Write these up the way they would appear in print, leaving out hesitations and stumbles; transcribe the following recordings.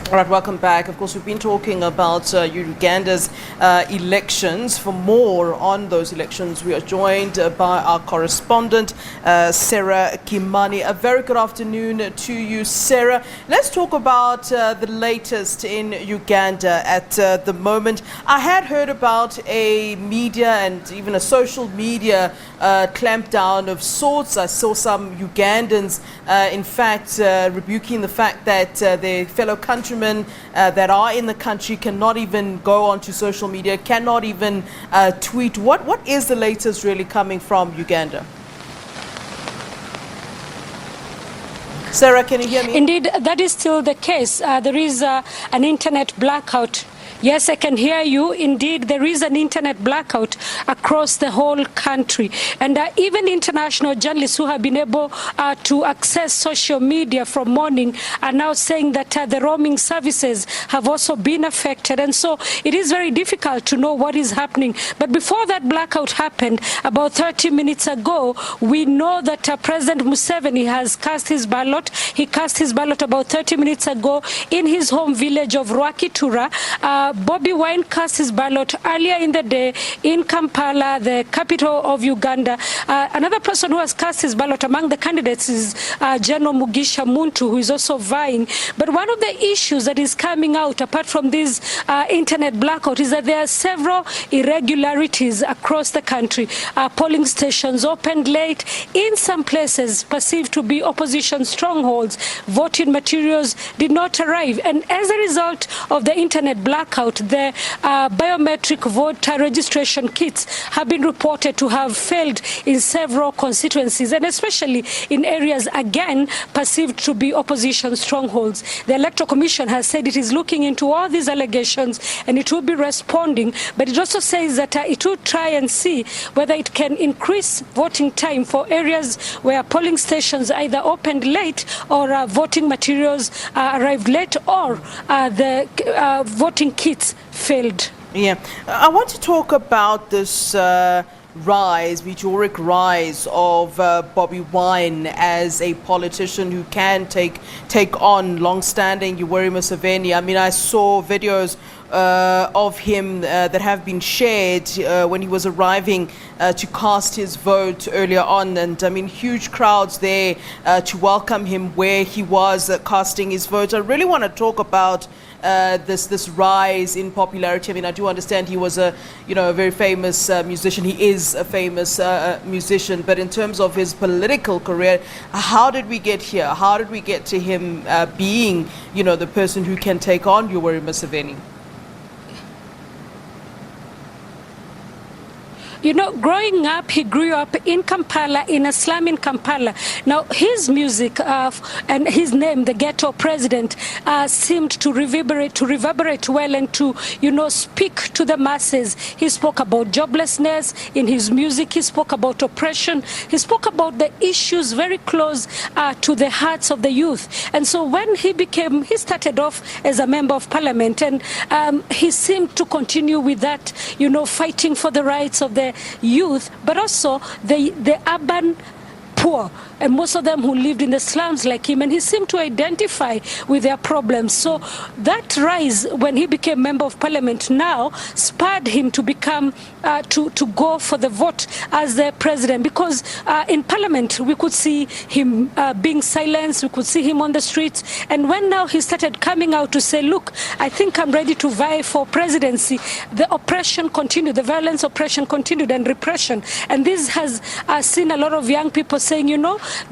All right, welcome back. Of course, we've been talking about Uganda's elections. For more on those elections, we are joined by our correspondent, Sarah Kimani. A very good afternoon to you, Sarah. Let's talk about the latest in Uganda at the moment. I had heard about a media and even a social media clampdown of sorts. I saw some Ugandans, in fact, rebuking the fact that their fellow countrymen that are in the country cannot even go onto social media, cannot even tweet. What is the latest really coming from Uganda? Sarah, can you hear me? Indeed, that is still the case. There is an internet blackout. Yes, I can hear you. Indeed, there is an internet blackout across the whole country. And even international journalists who have been able to access social media from morning are now saying that the roaming services have also been affected. And so it is very difficult to know what is happening. But before that blackout happened, about 30 minutes ago, we know that President Museveni has cast his ballot. He cast his ballot about 30 minutes ago in his home village of Rwakitura. Bobi Wine cast his ballot earlier in the day in Kampala, the capital of Uganda. Another person who has cast his ballot among the candidates is General Mugisha Muntu, who is also vying. But one of the issues that is coming out, apart from this internet blackout, is that there are several irregularities across the country. Polling stations opened late, in some places perceived to be opposition strongholds. Voting materials did not arrive. And as a result of the internet blackout, the biometric voter registration kits have been reported to have failed in several constituencies, and especially in areas, again, perceived to be opposition strongholds. The Electoral Commission has said it is looking into all these allegations and it will be responding, but it also says that it will try and see whether it can increase voting time for areas where polling stations either opened late or voting materials arrived late, or the voting kits failed. Yeah, I want to talk about this meteoric rise of Bobi Wine as a politician who can take on long-standing Yoweri Museveni. I mean, I saw videos of him that have been shared when he was arriving to cast his vote earlier on, and I mean, huge crowds there to welcome him where he was casting his vote. I really want to talk about this rise in popularity. I mean, I do understand he was a very famous musician. He is a famous musician, but in terms of his political career, how did we get here? How did we get to him being, the person who can take on Yoweri Museveni? Growing up, he grew up in Kampala, in a slum in Kampala. Now, his music and his name, the Ghetto President, seemed to reverberate well and to, speak to the masses. He spoke about joblessness in his music. He spoke about oppression. He spoke about the issues very close to the hearts of the youth. And so when he started off as a member of parliament, and he seemed to continue with that, fighting for the rights of the youth, but also the urban poor, and most of them who lived in the slums like him, and he seemed to identify with their problems. So that rise, when he became member of parliament, now spurred him to become to go for the vote as the president, because in parliament we could see him being silenced, we could see him on the streets, and when now he started coming out to say, look, I think I'm ready to vie for presidency, the oppression continued, the violence, oppression continued, and repression. And this has seen a lot of young people saying,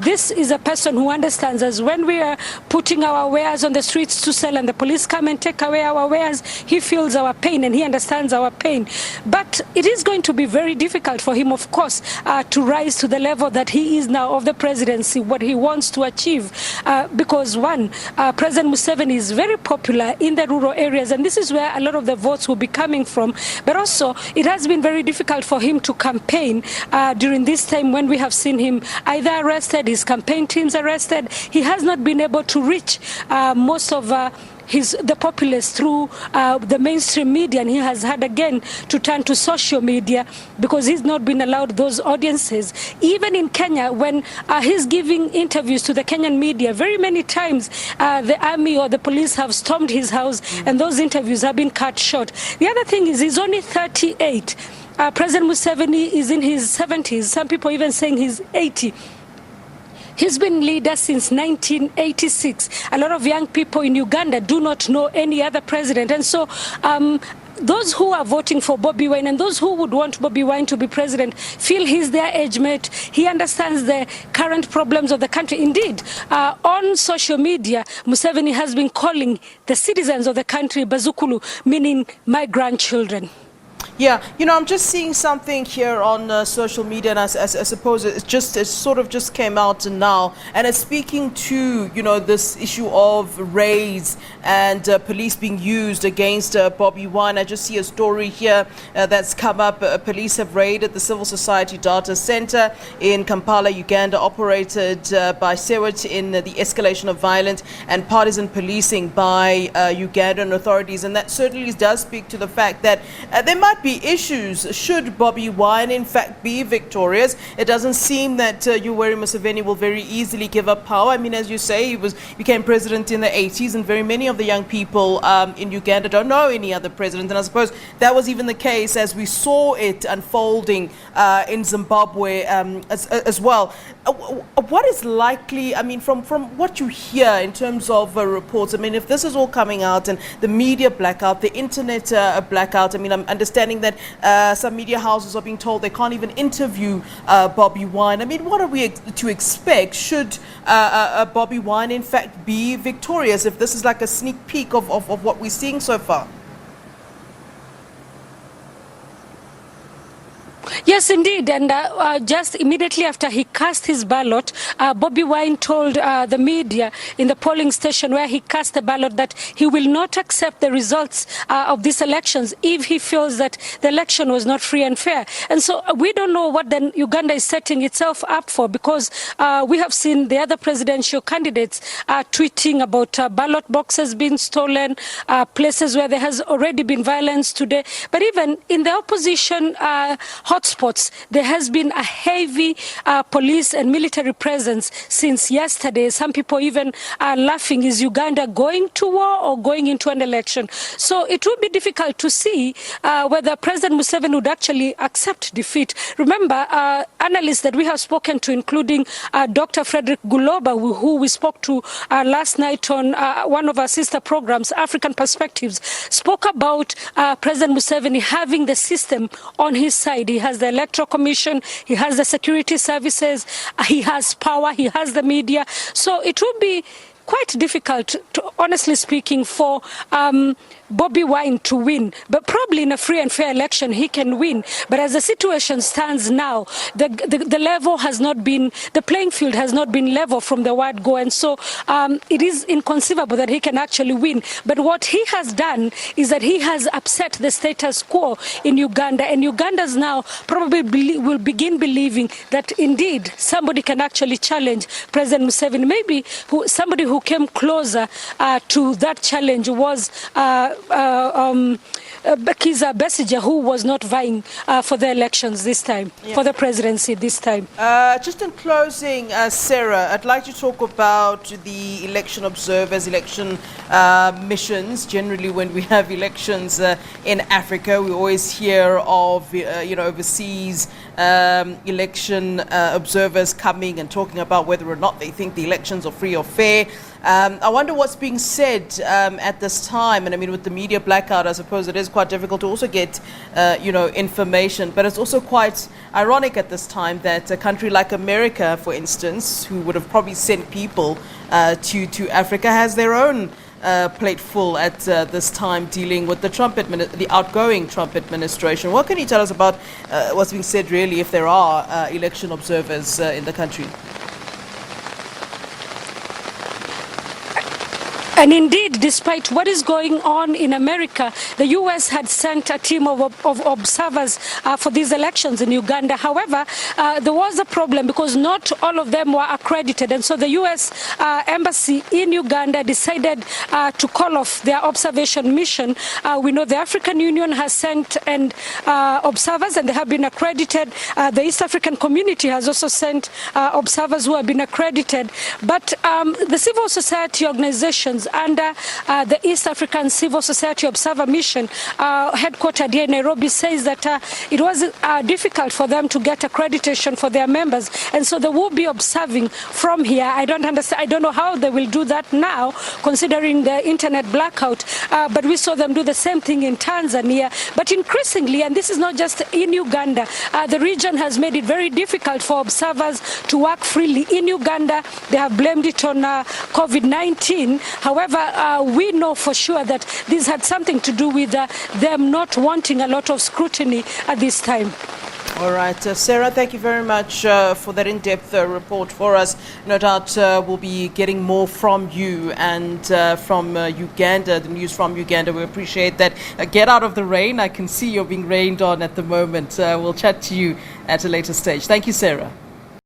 this is a person who understands us. When we are putting our wares on the streets to sell and the police come and take away our wares, he feels our pain and he understands our pain. But it is going to be very difficult for him, of course, to rise to the level that he is now of the presidency, what he wants to achieve. Because one, President Museveni is very popular in the rural areas, and this is where a lot of the votes will be coming from. But also, it has been very difficult for him to campaign during this time when we have seen him either arrested arrested, his campaign teams arrested. He has not been able to reach most of the populace through the mainstream media, and he has had again to turn to social media because he's not been allowed those audiences. Even in Kenya, when he's giving interviews to the Kenyan media, very many times the army or the police have stormed his house, and those interviews have been cut short. The other thing is he's only 38. President Museveni is in his 70s. Some people even saying he's 80. He's been leader since 1986. A lot of young people in Uganda do not know any other president. And so those who are voting for Bobi Wine and those who would want Bobi Wine to be president feel he's their age mate. He understands the current problems of the country. Indeed, on social media, Museveni has been calling the citizens of the country Bazukulu, meaning my grandchildren. Yeah, I'm just seeing something here on social media, and I suppose it sort of just came out now, and it's speaking to this issue of raids and police being used against Bobi Wine. I just see a story here that's come up. Police have raided the Civil Society Data Center in Kampala, Uganda, operated by Seward in the escalation of violent and partisan policing by Ugandan authorities, and that certainly does speak to the fact that there might be issues should Bobi Wine in fact be victorious. It doesn't seem that Yoweri Museveni will very easily give up power. I mean, as you say, he became president in the 80s, and very many of the young people in Uganda don't know any other president. And I suppose that was even the case as we saw it unfolding in Zimbabwe as well. What is likely, I mean, from what you hear in terms of reports, I mean, if this is all coming out and the media blackout, the internet blackout, I mean, I'm understanding that some media houses are being told they can't even interview Bobi Wine. I mean, what are we to expect should Bobi Wine in fact be victorious, if this is like a sneak peek of what we're seeing so far? Yes, indeed. And just immediately after he cast his ballot, Bobi Wine told the media in the polling station where he cast the ballot that he will not accept the results of these elections if he feels that the election was not free and fair. And so we don't know what then Uganda is setting itself up for, because we have seen the other presidential candidates tweeting about ballot boxes being stolen, places where there has already been violence today. But even in the opposition hotspots, there has been a heavy police and military presence since yesterday. Some people even are laughing, is Uganda going to war or going into an election? So it will be difficult to see whether President Museveni would actually accept defeat. Remember, analysts that we have spoken to, including Dr. Frederick Guloba, who we spoke to last night on one of our sister programs, African Perspectives, spoke about President Museveni having the system on his side. He has the Electoral Commission, he has the security services, he has power, he has the media. So it will be quite difficult, honestly speaking, for Bobi Wine to win. But probably in a free and fair election, he can win. But as the situation stands now, the level has not been, the playing field has not been level from the word go. And so it is inconceivable that he can actually win. But what he has done is that he has upset the status quo in Uganda. And Ugandans now probably will begin believing that indeed somebody can actually challenge President Museveni. Maybe somebody who came closer to that challenge was Kiza Besigye, who was not vying for the elections this time, for the presidency this time. Just in closing, Sarah, I'd like to talk about the election observers, election missions. Generally, when we have elections in Africa, we always hear of overseas election observers coming and talking about whether or not they think the elections are free or fair. I wonder what's being said at this time. And I mean, with the media blackout, I suppose it is quite difficult to also get, information. But it's also quite ironic at this time that a country like America, for instance, who would have probably sent people to Africa, has their own plate full at this time dealing with the outgoing Trump administration. What can you tell us about what's being said, really, if there are election observers in the country? And indeed, despite what is going on in America, the U.S. had sent a team of observers for these elections in Uganda. However, there was a problem because not all of them were accredited. And so the U.S. Embassy in Uganda decided to call off their observation mission. We know the African Union has sent observers, and they have been accredited. The East African Community has also sent observers who have been accredited. But the civil society organizations under the East African Civil Society Observer Mission, headquartered here in Nairobi, says that it was difficult for them to get accreditation for their members, and so they will be observing from here. I don't understand. I don't know how they will do that now, considering the internet blackout. But we saw them do the same thing in Tanzania. But increasingly, and this is not just in Uganda, the region has made it very difficult for observers to work freely. In Uganda, they have blamed it on COVID-19. However, we know for sure that this had something to do with them not wanting a lot of scrutiny at this time. All right, Sarah, thank you very much for that in-depth report for us. No doubt we'll be getting more from you and from Uganda, the news from Uganda. We appreciate that. Get out of the rain. I can see you're being rained on at the moment. We'll chat to you at a later stage. Thank you, Sarah.